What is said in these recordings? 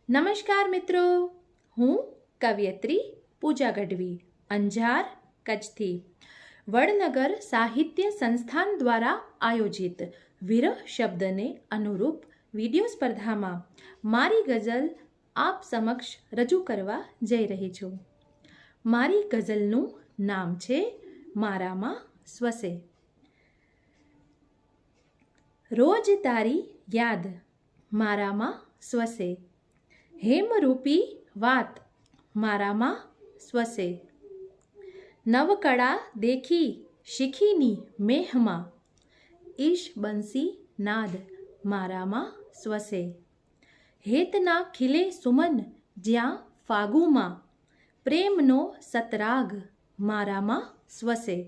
નમસ્કાર મિત્રો, હું કવયત્રી પૂજા ગઢવી અંજાર કચ્છથી વડનગર સાહિત્ય સંસ્થાન દ્વારા આયોજિત વિરહ શબ્દને અનુરૂપ વિડીયો સ્પર્ધામાં મારી ગઝલ આપ સમક્ષ રજૂ કરવા જઈ રહી છું. મારી ગઝલનું નામ છે મારામાં સ્વસે. રોજ તારી યાદ મારામાં સ્વસે, હેમરૂપી વાત મારામાં સ્વસે. નવકળા દેખી શીખીની મેહમાં, ઈશ બંસી નાદ મારામાં સ્વસે. હેતના ખીલે સુમન જ્યાં ફાગુમાં, પ્રેમનો સતરાગ મારામાં સ્વસે.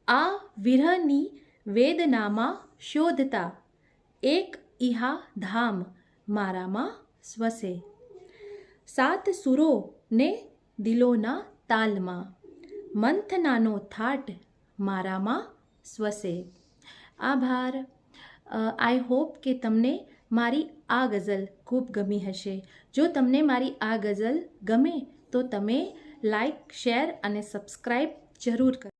આ વિરહની વેદનામાં શોધતા એક ઇહા ધામ મારામાં સ્વસે. સાત સુરો ને દિલોના તાલમાં, મંથનાનો થાટ મારામાં સ્વસે. આભાર. આઈ હોપ કે તમને મારી આ ગઝલ ખૂબ ગમી હશે. જો તમને મારી આ ગઝલ ગમે તો તમે લાઈક, શેર અને સબસ્ક્રાઈબ જરૂર કરો.